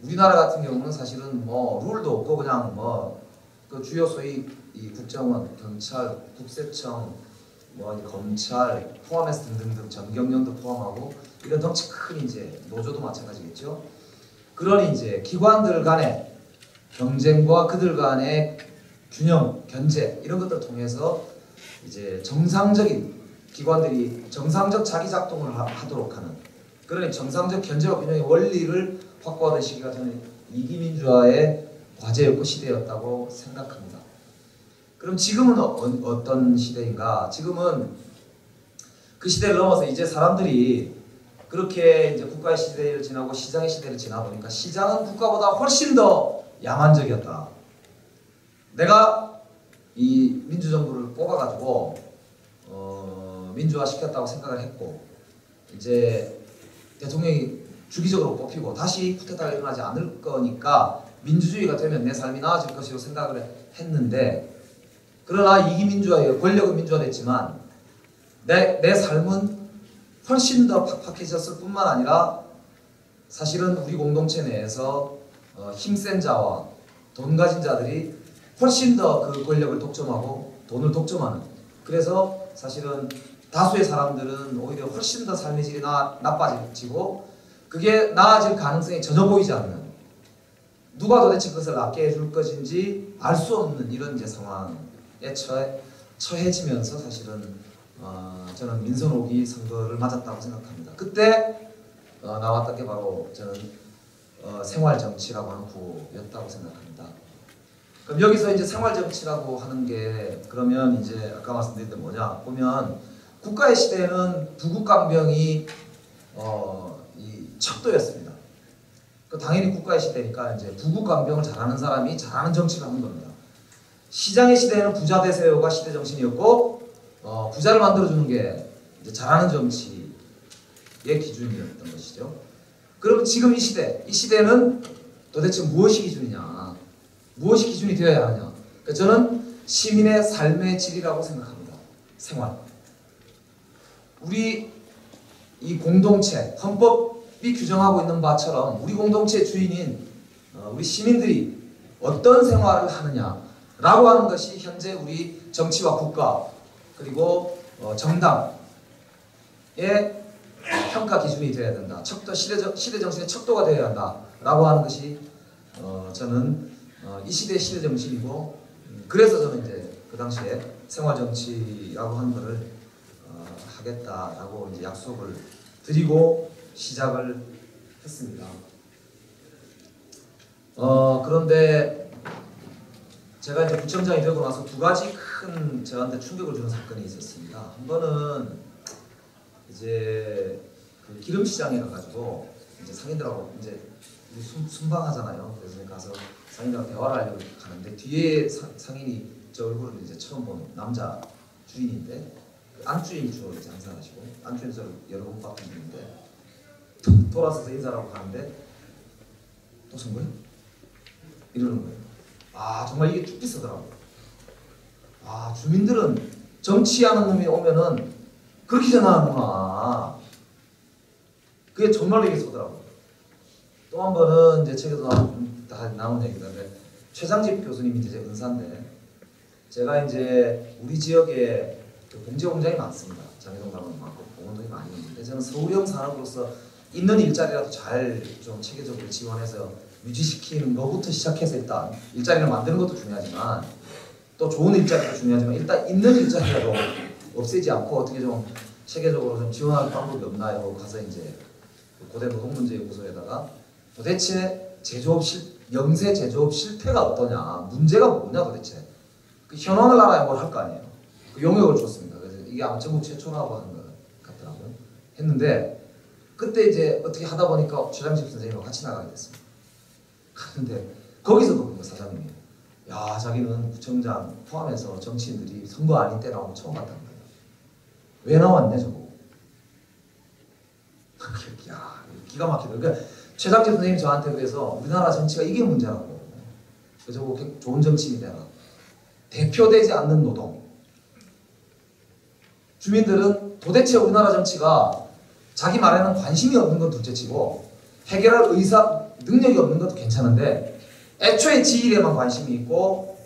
우리나라 같은 경우는 사실은 뭐 룰도 없고 그냥 뭐 그 주요 소위 이 국정원, 경찰, 국세청, 뭐 검찰 포함해서 등등등 전경련도 포함하고 이런 덩치 큰 이제 노조도 마찬가지겠죠. 그런 이제 기관들 간의 경쟁과 그들 간의 균형, 견제 이런 것들을 통해서 이제 정상적인 기관들이 정상적 자기 작동을 하도록 하는 그런 정상적 견제와 균형의 원리를 확보하던 시기가 저는 이기민주화의 과제였고 시대였다고 생각합니다. 그럼 지금은 어떤 시대인가? 지금은 그 시대를 넘어서 이제 사람들이 그렇게 이제 국가의 시대를 지나고 시장의 시대를 지나 보니까 시장은 국가보다 훨씬 더 야만적이었다. 내가 이 민주정부를 뽑아가지고 민주화 시켰다고 생각을 했고 이제 대통령이 주기적으로 뽑히고 다시 쿠데타가 일어나지 않을 거니까 민주주의가 되면 내 삶이 나아질 것이라고 생각을 했는데 그러나 이기민주화에 권력은 민주화됐지만 내 삶은 훨씬 더 팍팍해졌을 뿐만 아니라 사실은 우리 공동체 내에서 힘센 자와 돈 가진 자들이 훨씬 더 그 권력을 독점하고 돈을 독점하는 그래서 사실은 다수의 사람들은 오히려 훨씬 더 삶의 질이 나빠지고 그게 나아질 가능성이 전혀 보이지 않는 누가 도대체 그것을 낫게 해줄 것인지 알 수 없는 이런 이제 상황에 처해지면서 사실은 저는 민선 5기 선거를 맞았다고 생각합니다. 그때 나왔던 게 바로 저는 생활정치라고 하는 구호였다고 생각합니다. 그럼 여기서 이제 생활정치라고 하는 게 그러면 이제 아까 말씀드린 게 뭐냐 보면 국가의 시대에는 부국강병이 이 척도였습니다. 당연히 국가의 시대니까 이제 부국강병을 잘하는 사람이 잘하는 정치를 하는 겁니다. 시장의 시대에는 부자 대세요가 시대 정신이었고 부자를 만들어주는 게 이제 잘하는 정치의 기준이었던 것이죠. 그럼 지금 이 시대는 도대체 무엇이 기준이냐? 무엇이 기준이 되어야 하느냐? 그러니까 저는 시민의 삶의 질이라고 생각합니다. 생활. 우리 이 공동체, 헌법이 규정하고 있는 바처럼 우리 공동체의 주인인 우리 시민들이 어떤 생활을 하느냐라고 하는 것이 현재 우리 정치와 국가 그리고 정당의 평가 기준이 되어야 된다. 시대 정신의 척도가 되어야 한다라고 하는 것이 저는 이 시대의 시대 정신이고 그래서 저는 이제 그 당시에 생활 정치라고 하는 것을 하겠다라고 이제 약속을 드리고 시작을 했습니다. 그런데 제가 이제 구청장이 되고 나서 두 가지 큰 저한테 충격을 주는 사건이 있었습니다. 한 번은 이제 그 기름시장에 가가지고 이제 상인들하고 이제 순방하잖아요. 그래서 가서 상인들하고 대화를 하려고 가는데 뒤에 상인이 저 얼굴을 이제 처음 본 남자 주인인데 그 안주인 주로 이제 장사하시고 안주인 저를 여러 번 봤던 분인데 돌아서서 인사를 하고 가는데 또 선거요? 이러는 거예요. 아 정말 이게 툭 비싸더라고요. 아 주민들은 정치하는 놈이 오면은 그렇게 전화하는구나. 그게 정말로 이게 쏘더라고요. 또 한 번은 이제 책에도 다 나온 얘기인데 최장집 교수님이 이제 은사인데 제가 이제 우리 지역에 봉제 공장이 많습니다. 장애동 가면 많고 공원동이 많이 있는데 저는 서울형 산업으로서 있는 일자리라도 잘 좀 체계적으로 지원해서 유지시키는 것부터 시작해서 일단 일자리를 만드는 것도 중요하지만 또 좋은 일자리도 중요하지만 일단 있는 일자리라도 없애지 않고 어떻게 좀 체계적으로 좀 지원할 방법이 없나요? 가서 이제 고대 노동문제연구소에다가 도대체 영세 제조업 실태가 어떠냐, 문제가 뭐냐 도대체 그 현황을 알아야 뭘 할 거 아니에요. 그 용역을 줬습니다. 그래서 이게 아마 전국 최초라고 하는 것 같더라고요. 했는데 그때 이제 어떻게 하다 보니까 최장집 선생님과 같이 나가게 됐습니다. 갔는데 거기서도 그런 거 사장님이 야 자기는 구청장 포함해서 정치인들이 선거 아닌 때 나오고 처음 봤다는 거예요. 왜 나왔냐 저거. 야 기가 막히더라고요. 그러니까 최장집 선생님이 저한테 그래서 우리나라 정치가 이게 문제라고. 그래서 저거 좋은 정치인이 되라. 대표되지 않는 노동. 주민들은 도대체 우리나라 정치가 자기 말에는 관심이 없는 건 둘째치고 해결할 능력이 없는 것도 괜찮은데 애초에 지 일에만 관심이 있고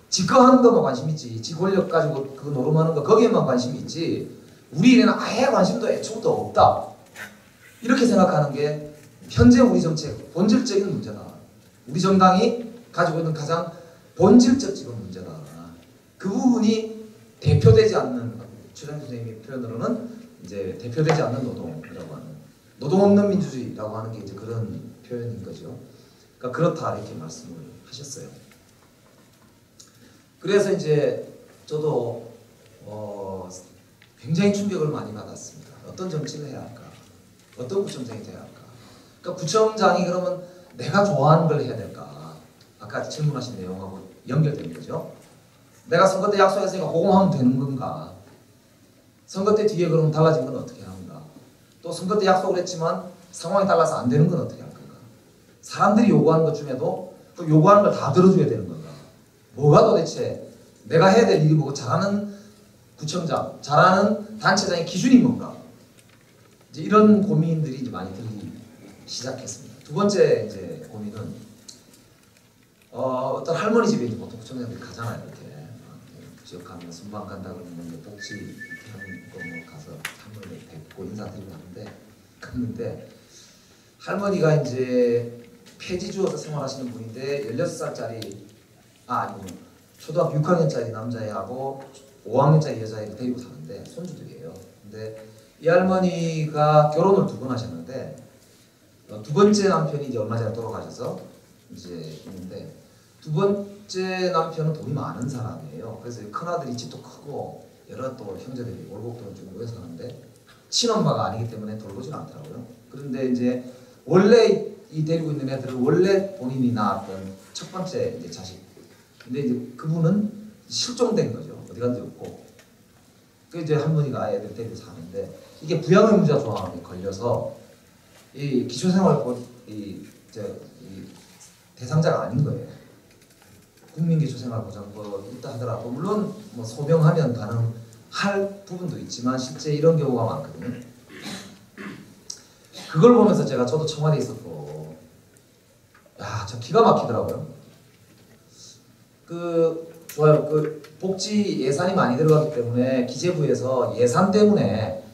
지 거 하는 것만 관심 있지, 지 권력 가지고 그거 노름하는 거 거기에만 관심이 있지 우리 일에는 아예 관심도 애초부터 없다, 이렇게 생각하는 게 현재 우리 정책 본질적인 문제다. 우리 정당이 가지고 있는 가장 본질적 지금 문제다. 그 부분이 대표되지 않는, 최장 선생님의 표현으로는 이제 대표되지 않는 노동이라고 하는, 노동 없는 민주주의라고 하는 게 이제 그런 표현인 거죠. 그러니까 그렇다 이렇게 말씀을 하셨어요. 그래서 이제 저도 굉장히 충격을 많이 받았습니다. 어떤 정치를 해야 할까? 어떤 구청장이 돼야 할까? 그러니까 구청장이 그러면 내가 좋아하는 걸 해야 될까? 아까 질문하신 내용하고 연결되는 거죠. 내가 선거 때 약속했으니까 그거만 하면 되는 건가? 선거 때 뒤에 그러면 달라진 건 어떻게 하는가? 또 선거 때 약속을 했지만 상황이 달라서 안 되는 건 어떻게 할 건가? 사람들이 요구하는 것 중에도 또 요구하는 걸 다 들어줘야 되는 건가? 뭐가 도대체 내가 해야 될 일이 뭐고 잘하는 구청장, 잘하는 단체장의 기준이 뭔가? 이제 이런 고민들이 이제 많이 들기 시작했습니다. 두 번째 이제 고민은 어떤 할머니 집에 이제 보통 구청장들이 가잖아요. 이렇게 지역 가면 순방 간다 그러면 복지 이렇게 하는 거 뭐 가서 할머니 뵙고 인사드리고 하는데 갔는데 할머니가 이제 폐지 주어서 생활하시는 분인데 16살짜리 아니고 초등학교 6학년짜리 남자애하고 5학년짜리 여자애를 데리고 사는데 손주들이에요. 근데 이 할머니가 결혼을 2번 하셨는데 두 번째 남편이 이제 얼마 전에 돌아가셔서 이제 있는데 두 번째 남편은 돈이 많은 사람이에요. 그래서 큰 아들이 집도 크고 여러 또 형제들이 월곡동을 좀 모여 사는데 친엄마가 아니기 때문에 돌보지는 않더라고요. 그런데 이제 원래 이 데리고 있는 애들은 원래 본인이 낳았던 첫 번째 이제 자식. 근데 이제 그분은 실종된 거죠. 어디 간지 없고. 그 이제 할머니가 애들 데리고 사는데 이게 부양의무자 조항에 걸려서 이 기초생활권 이 대상자가 아닌 거예요. 국민기초생활보장법 있다 하더라도 물론 뭐 소명하면 가능할 부분도 있지만 실제 이런 경우가 많거든요. 그걸 보면서 저도 청와대에 있었고, 야, 저 기가 막히더라고요. 좋아요. 복지 예산이 많이 들어가기 때문에 기재부에서 예산 때문에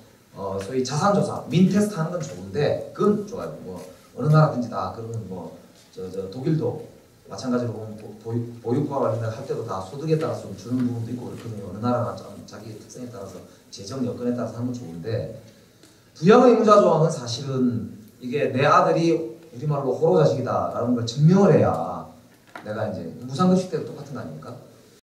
소위 자산조사, 민테스트 하는 건 좋은데 그건 좋아요. 뭐 어느 나라든지 다 그러면 뭐 독일도 마찬가지로 보면 보육과 관련된 할 때도 다 소득에 따라서 좀 주는 부분도 있고 그렇거든요. 어느 나라가 좀 자기 특성에 따라서 재정 여건에 따라서 하는 건 좋은데 부양의무자 조항은 사실은 이게 내 아들이 우리말로 호로자식이다라는 걸 증명을 해야 내가 이제 무상급식 때도 똑같은 거 아닙니까?